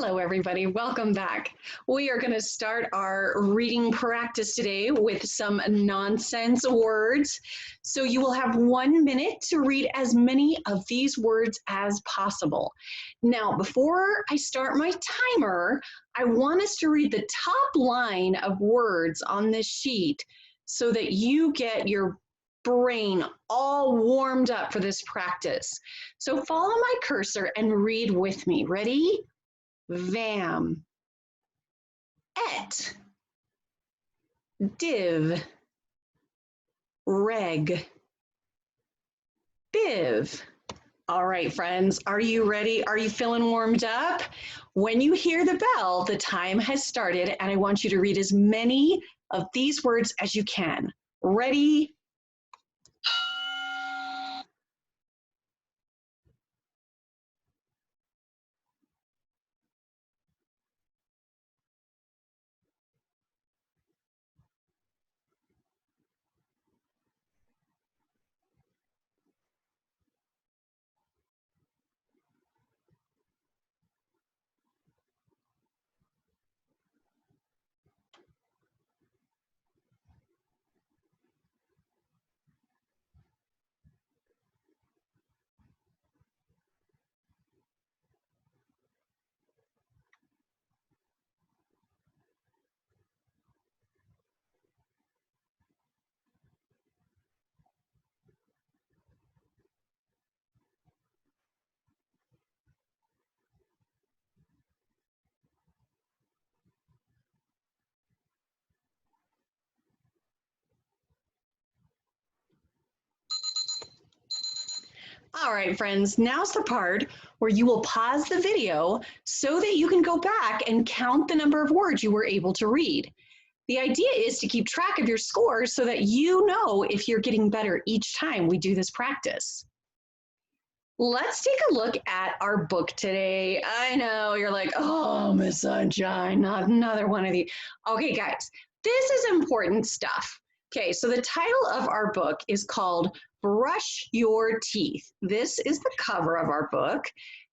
Hello, everybody. Welcome back. We are going to start our reading practice today with some nonsense words. So you will have 1 minute to read as many of these words as possible. Now, before I start my timer, I want us to read the top line of words on this sheet so that you get your brain all warmed up for this practice. So follow my cursor and read with me. Ready? Vam, et, div, reg, biv. All right, friends, are you ready? Are you feeling warmed up? When you hear the bell, the time has started, and I want you to read as many of these words as you can. Ready? All right, friends, now's the part where you will pause the video so that you can go back and count the number of words you were able to read. The idea is to keep track of your scores so that you know if you're getting better each time we do this practice. Let's take a look at our book today. I know you're like, oh, Miss Sunshine, not another one of these. Okay, guys, this is important stuff. Okay, so the title of our book is called Brush Your Teeth. This is the cover of our book,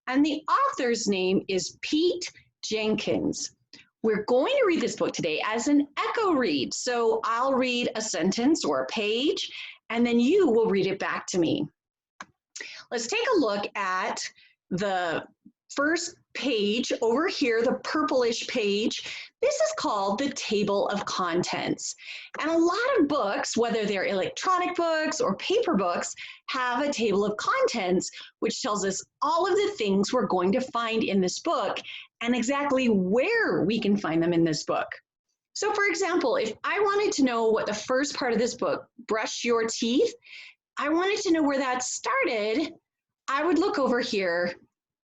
and the author's name is Pete Jenkins. We're going to read this book today as an echo read. So I'll read a sentence or a page, and then you will read it back to me. Let's take a look at the first page over here, the purplish page. This is called the table of contents. And a lot of books, whether they're electronic books or paper books, have a table of contents, which tells us all of the things we're going to find in this book and exactly where we can find them in this book. So for example, if I wanted to know what the first part of this book, Brush Your Teeth, I wanted to know where that started, I would look over here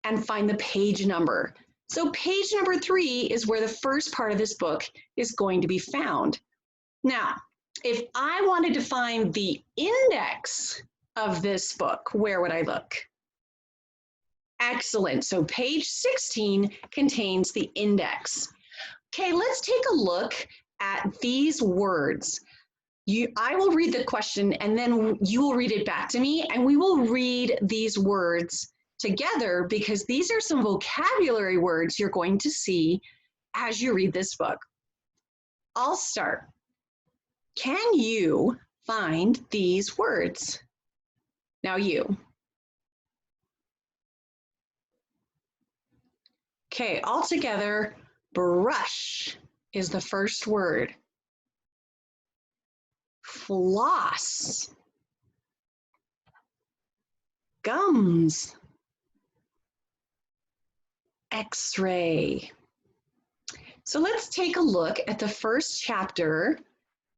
and find the page number. So page number 3 is where the first part of this book is going to be found. Now, if I wanted to find the index of this book, where would I look? Excellent. So page 16 contains the index. Okay, let's take a look at these words. I will read the question and then you will read it back to me, and we will read these words together because these are some vocabulary words you're going to see as you read this book. I'll start. Can you find these words? Now you. Okay, all together, brush is the first word. Floss, gums, X-ray. So let's take a look at the first chapter.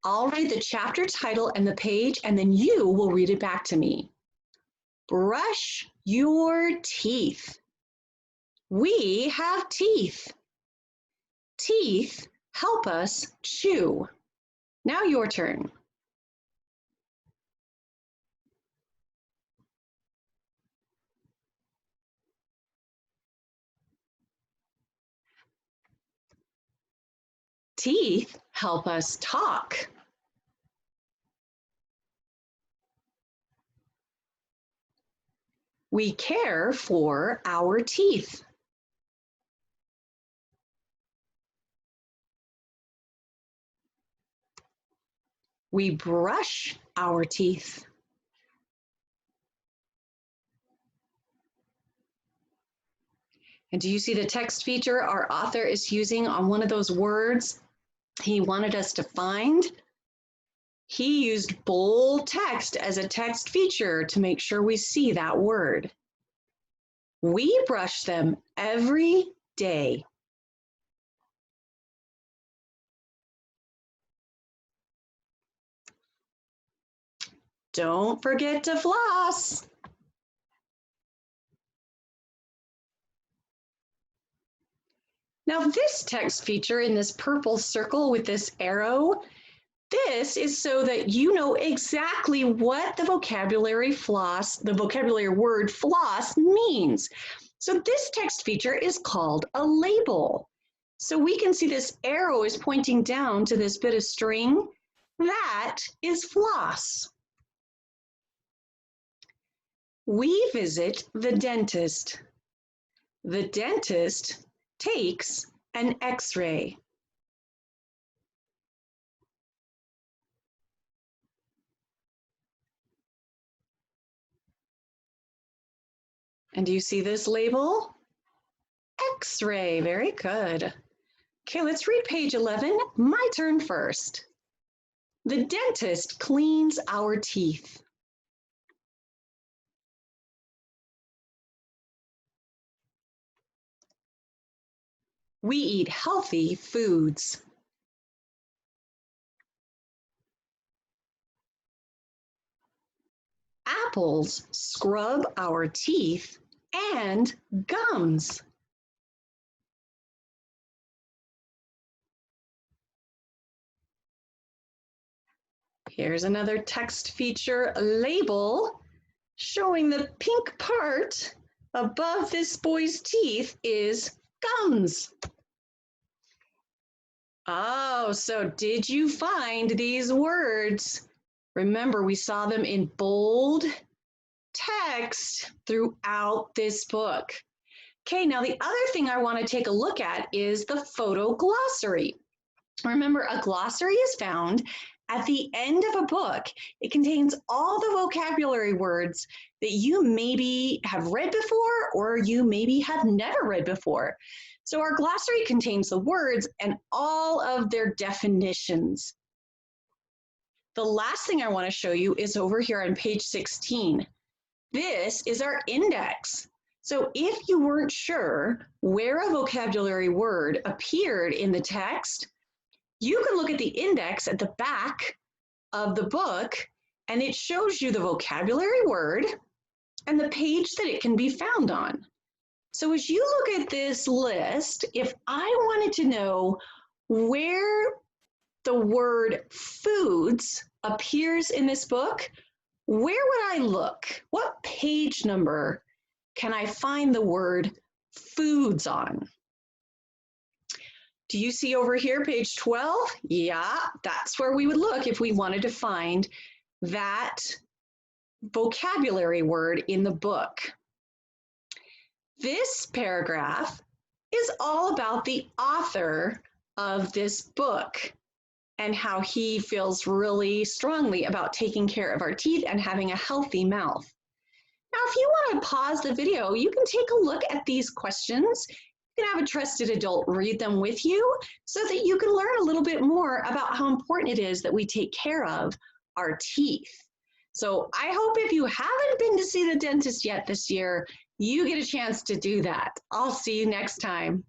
I'll read the chapter title and the page, and then you will read it back to me. Brush your teeth. We have teeth. Teeth help us chew. Now your turn. Teeth help us talk. We care for our teeth. We brush our teeth. And do you see the text feature our author is using on one of those words he wanted us to find? He used bold text as a text feature to make sure we see that word. We brush them every day. Don't forget to floss. Now this text feature in this purple circle with this arrow, this is so that you know exactly what the vocabulary word floss means. So this text feature is called a label. So we can see this arrow is pointing down to this bit of string. That is floss. We visit the dentist. The dentist takes an X-ray. And do you see this label? X-ray, very good. Okay, let's read page 11. My turn first. The dentist cleans our teeth. We eat healthy foods. Apples scrub our teeth and gums. Here's another text feature label showing the pink part above this boy's teeth is gums. Oh, so did you find these words? Remember, we saw them in bold text throughout this book. Okay, now the other thing I want to take a look at is the photo glossary. Remember, a glossary is found at the end of a book. It contains all the vocabulary words that you maybe have read before or you maybe have never read before. So our glossary contains the words and all of their definitions. The last thing I want to show you is over here on page 16. This is our index. So if you weren't sure where a vocabulary word appeared in the text, you can look at the index at the back of the book, and it shows you the vocabulary word and the page that it can be found on. So as you look at this list, if I wanted to know where the word foods appears in this book, where would I look? What page number can I find the word foods on? Do you see over here, page 12? Yeah, that's where we would look if we wanted to find that vocabulary word in the book. This paragraph is all about the author of this book and how he feels really strongly about taking care of our teeth and having a healthy mouth. Now, if you want to pause the video, you can take a look at these questions. You can have a trusted adult read them with you so that you can learn a little bit more about how important it is that we take care of our teeth. So I hope if you haven't been to see the dentist yet this year, you get a chance to do that. I'll see you next time.